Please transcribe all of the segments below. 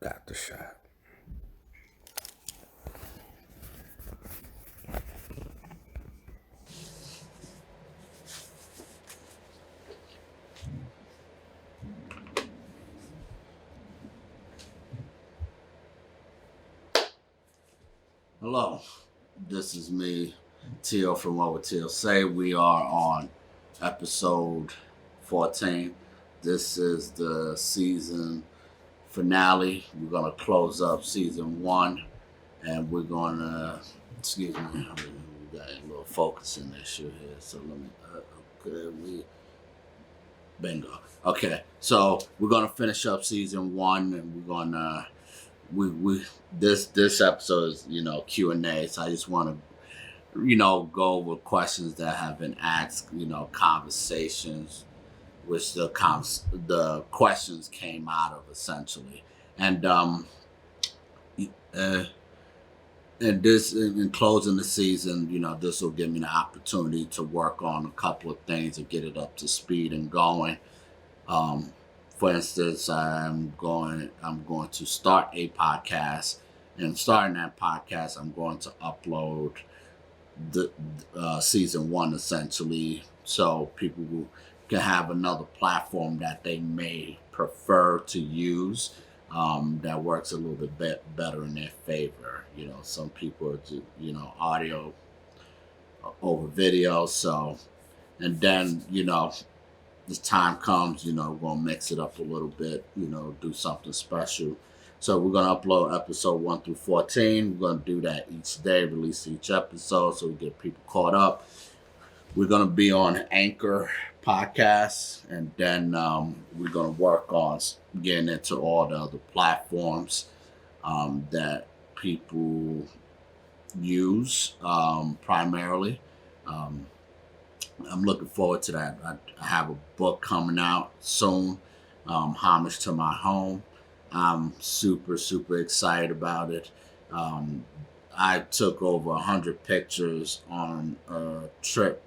Got the shot. Hello, this is me, Teal from Whatwouldteosay. We are on episode 14. This is the season finale. We're going to close up season 1, and we're going to, excuse me, we got a little focusing issue here, so let me, bingo. Okay, so we're going to finish up season 1, and we're going to, this episode is, Q&A, so I just want to, go over questions that have been asked, conversations, which the questions came out of, essentially. And this, in closing the season, this will give me the opportunity to work on a couple of things and get it up to speed and going. For instance, I'm going to start a podcast, and starting that podcast, I'm going to upload the season 1, essentially, so people can have another platform that they may prefer to use, that works a little bit better in their favor. Some people do, audio over video. So, and then, this time comes, we're going to mix it up a little bit, do something special. So we're going to upload episode 1 through 14. We're going to do that each day, release each episode so we get people caught up. We're going to be on Anchor podcasts, and then we're going to work on getting into all the other platforms that people use primarily. I'm looking forward to that. I have a book coming out soon, Homage to My Home. I'm super, super excited about it. I took over 100 pictures on a trip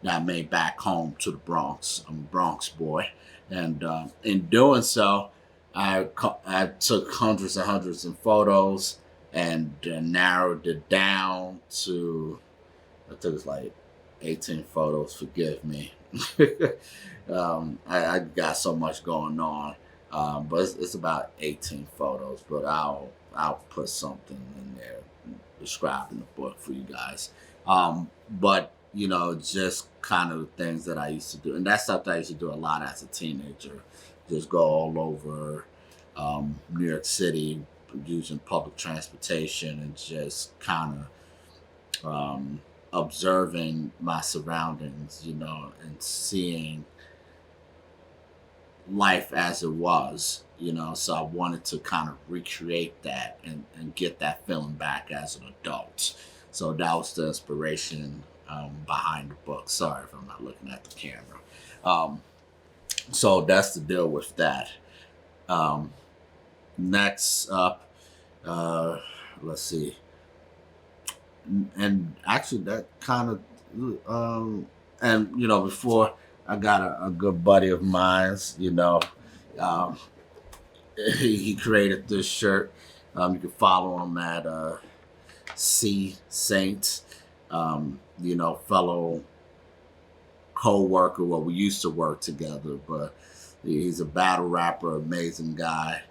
that I made back home to the Bronx. I'm a Bronx boy. And in doing so, I took hundreds and hundreds of photos and narrowed it down to, I think it's like 18 photos, forgive me. I got so much going on, but it's about 18 photos, but I'll put something in there describing the book for you guys. But just kind of things that I used to do, and that's something I used to do a lot as a teenager. Just go all over New York City using public transportation and just kind of observing my surroundings, and seeing life as it was, so I wanted to kind of recreate that and get that feeling back as an adult. So that was the inspiration behind the book. Sorry if I'm not looking at the camera. So that's the deal with that. Next up, let's see. And actually that kind of, and before, I got a good buddy of mine, he created this shirt. You can follow him at C Saint, fellow co-worker. Well, we used to work together, but he's a battle rapper, amazing guy,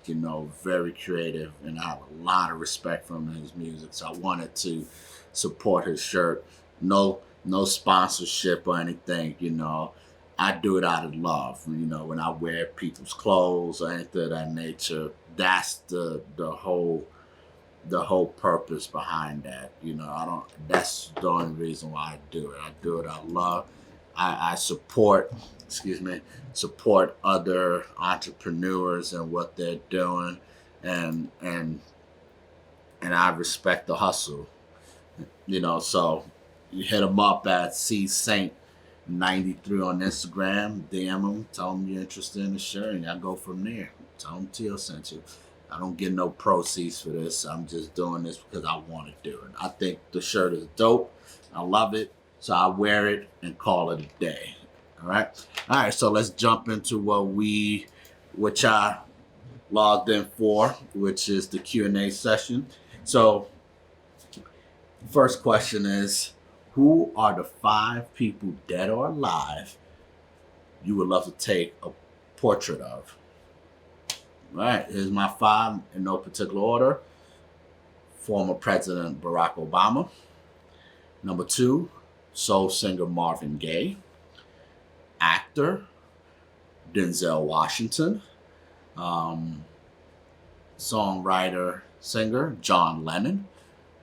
very creative, and I have a lot of respect for him and his music. So I wanted to support his shirt. No sponsorship or anything, I do it out of love. When I wear people's clothes or anything of that nature, that's the whole purpose behind that. That's the only reason why I do it. I do it out of love. I support other entrepreneurs and what they're doing, and I respect the hustle. So you hit them up at C Saint 93 on Instagram, DM them, tell them you're interested in the shirt, and I go from there. Tell them Teal sent you. I don't get no proceeds for this. I'm just doing this because I want to do it. I think the shirt is dope. I love it. So I wear it and call it a day. All right. So let's jump into what logged in for, which is the Q&A session. So, first question is, who are the 5 people, dead or alive, you would love to take a portrait of? All right, here's my 5 in no particular order. Former President Barack Obama. Number 2, soul singer Marvin Gaye. Actor Denzel Washington. Songwriter, singer John Lennon.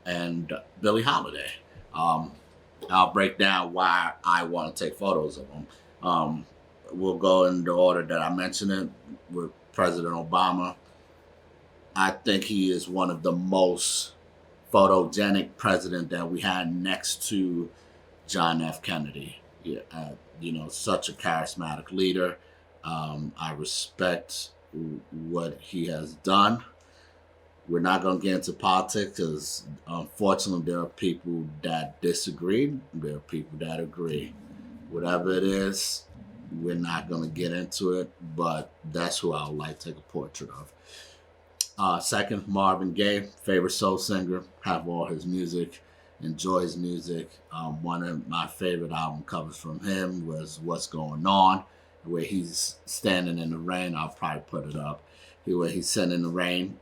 And Billie Holiday. I'll break down why I want to take photos of them. We'll go in the order that I mentioned it with President Obama. I think he is one of the most photogenic president that we had next to John F. Kennedy. Yeah, such a charismatic leader. I respect what he has done. We're not going to get into politics because, unfortunately, there are people that disagree. There are people that agree. Whatever it is, we're not going to get into it, but that's who I would like to take a portrait of. Second, Marvin Gaye, favorite soul singer, have all his music, enjoy his music. One of my favorite album covers from him was What's Going On, where he's standing in the rain. I'll probably put it up. Where he's sitting in the rain,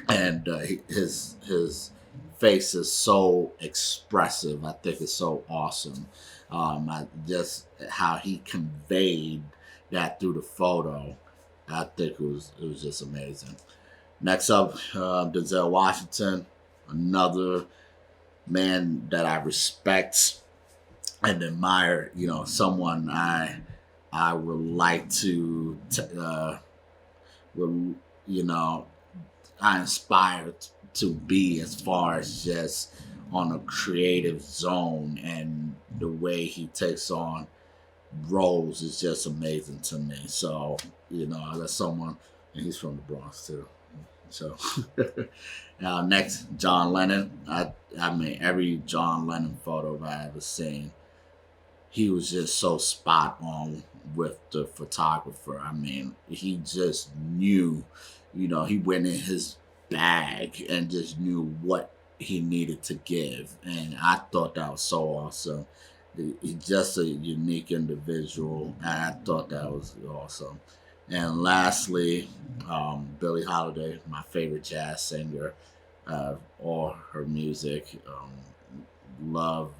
and his face is so expressive. I think it's so awesome. Just how he conveyed that through the photo, I think it was just amazing. Next up, Denzel Washington, another man that I respect and admire. Someone I would like to. I inspired to be as far as just on a creative zone, and the way he takes on roles is just amazing to me. So, that's someone, and he's from the Bronx too. So, next, John Lennon. I mean, every John Lennon photo I've ever seen, he was just so spot on with the photographer. I mean, he just knew, he went in his bag and just knew what he needed to give. And I thought that was so awesome. He's just a unique individual, and I thought that was awesome. And lastly, Billie Holiday, my favorite jazz singer. All her music. Love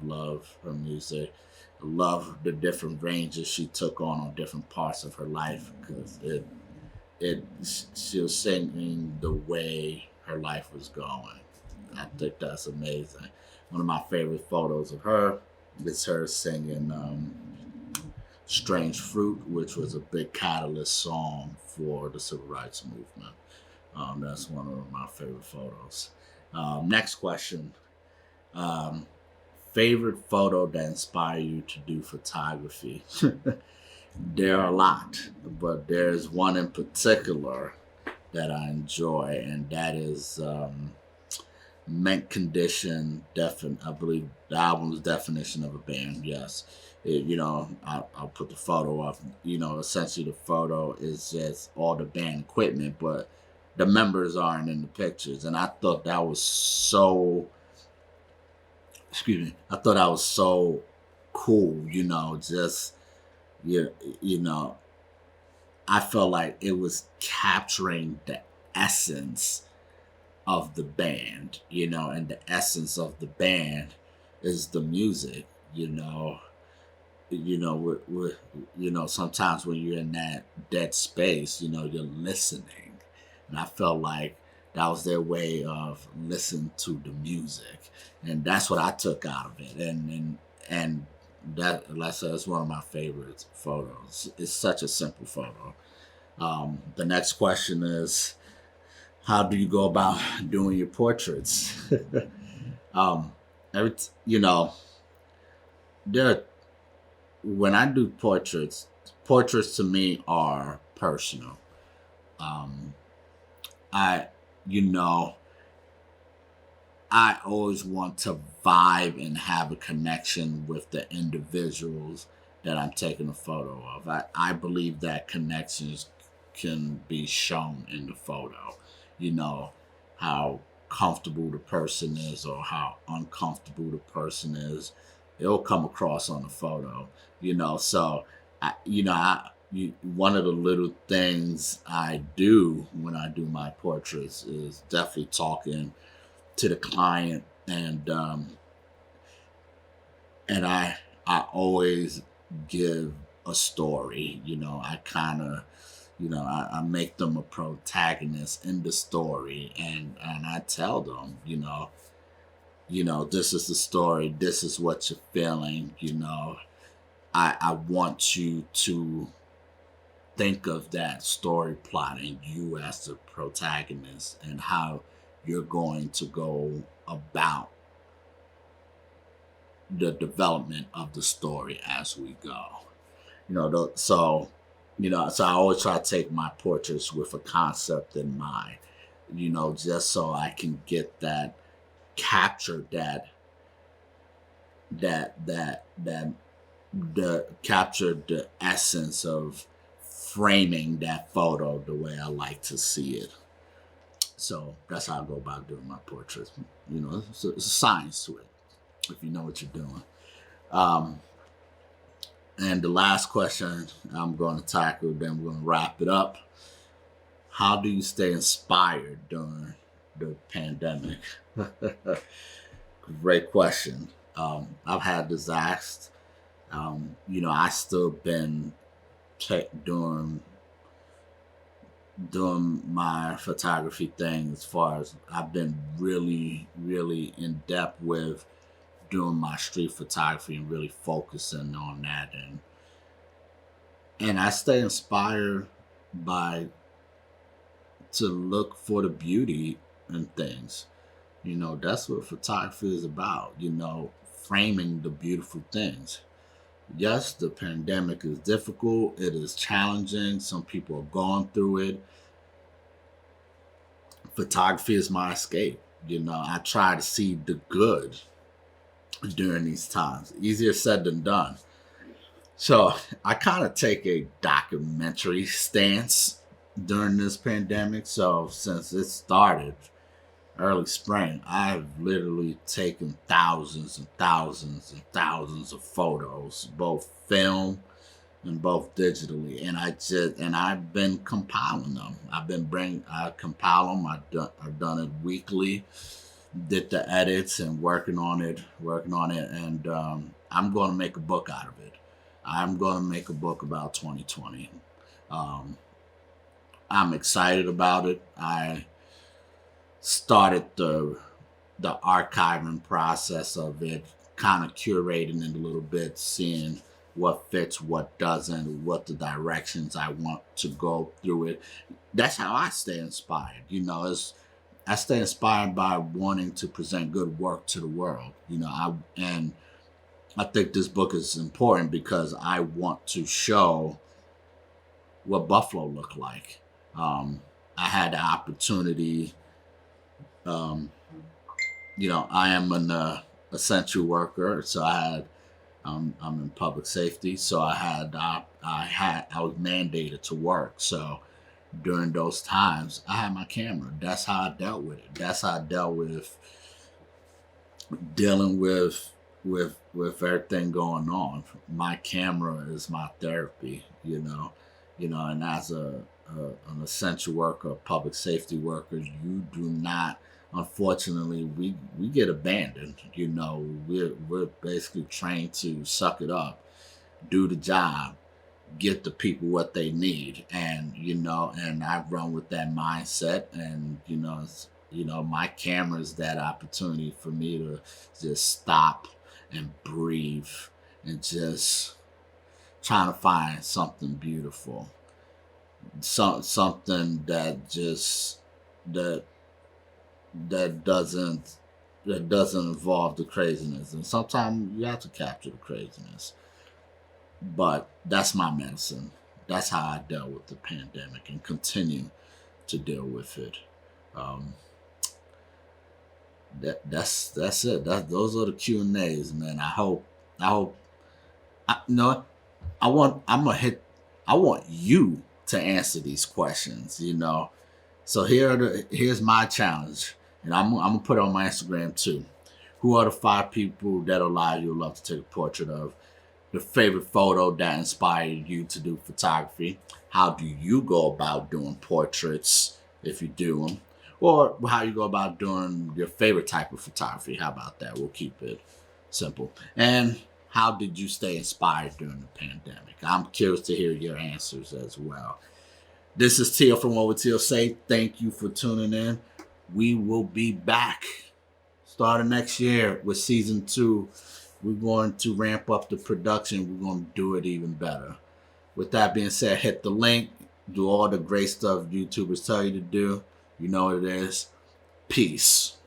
her music. Love the different ranges she took on different parts of her life, because she was singing the way her life was going. I think that's amazing. One of my favorite photos of her is her singing Strange Fruit, which was a big catalyst song for the civil rights movement. That's one of my favorite photos. Next question. Favorite photo that inspired you to do photography? There are a lot, but there's one in particular that I enjoy, and that is Mint Condition. I believe the album's Definition of a Band. Yes, I'll put the photo up. Essentially the photo is just all the band equipment, but the members aren't in the pictures, and I thought that was so. I thought that was so cool. I felt like it was capturing the essence of the band, and the essence of the band is the music, sometimes when you're in that dead space, you're listening. And I felt like that was their way of listening to the music. And that's what I took out of it. And that, like I said, is one of my favorite photos. It's such a simple photo. The next question is, how do you go about doing your portraits? When I do portraits to me are personal. I always want to vibe and have a connection with the individuals that I'm taking a photo of. I believe that connections can be shown in the photo. You know, how comfortable the person is or how uncomfortable the person is. It'll come across on the photo. So one of the little things I do when I do my portraits is definitely talking to the client, and I always give a story. I kind of, I make them a protagonist in the story, and I tell them, this is the story, this is what you're feeling. I want you to think of that story plot and you as the protagonist and how you're going to go about the development of the story as we go. So I always try to take my portraits with a concept in mind, just so I can get capture capture the essence of framing that photo the way I like to see it. So that's how I go about doing my portraits. It's a science to it, if you know what you're doing. And the last question I'm going to tackle, then we're going to wrap it up. How do you stay inspired during the pandemic? Great question. I've had this asked. I still been doing my photography thing, as far as I've been really, really in depth with doing my street photography and really focusing on that, and I stay inspired to look for the beauty in things. That's what photography is about, framing the beautiful things. Yes, the pandemic is difficult, it is challenging, some people are going through it. Photography is my escape. I try to see the good during these times. Easier said than done. So I kind of take a documentary stance during this pandemic. So since it started early spring, I've literally taken thousands and thousands and thousands of photos, both film and both digitally, and I've been compiling them. I compile them. I've done it weekly, did the edits and working on it, and I'm going to make a book out of it. I'm going to make a book about 2020. I'm excited about it. I started the archiving process of it, kind of curating it a little bit, seeing what fits, what doesn't, what the directions I want to go through it. That's how I stay inspired. I stay inspired by wanting to present good work to the world. And I think this book is important because I want to show what Buffalo looked like. I had the opportunity. I am an essential worker, so I'm in public safety, so I was mandated to work. So during those times, I had my camera. That's how I dealt with it. That's how I dealt with dealing with everything going on. My camera is my therapy, and as an essential worker, a public safety worker, you do not. Unfortunately, we get abandoned. We're basically trained to suck it up, do the job, get the people what they need, and I run with that mindset, and my camera is that opportunity for me to just stop and breathe and just trying to find something beautiful, something that doesn't involve the craziness. And sometimes you have to capture the craziness, but that's my medicine. That's how I dealt with the pandemic and continue to deal with it. That's it. Those are the Q&As, man. I hope I want you to answer these questions, you know. So here's my challenge, and I'm gonna put it on my Instagram too. Who are the 5 people that allow you love to take a portrait of? The favorite photo that inspired you to do photography. How do you go about doing portraits if you do them? Or how you go about doing your favorite type of photography. How about that? We'll keep it simple. And how did you stay inspired during the pandemic? I'm curious to hear your answers as well. This is Tia from Whatwouldteosay. Thank you for tuning in. We will be back starting next year with season 2. We're going to ramp up the production. We're going to do it even better. With that being said, hit the link. Do all the great stuff YouTubers tell you to do. You know what it is. Peace.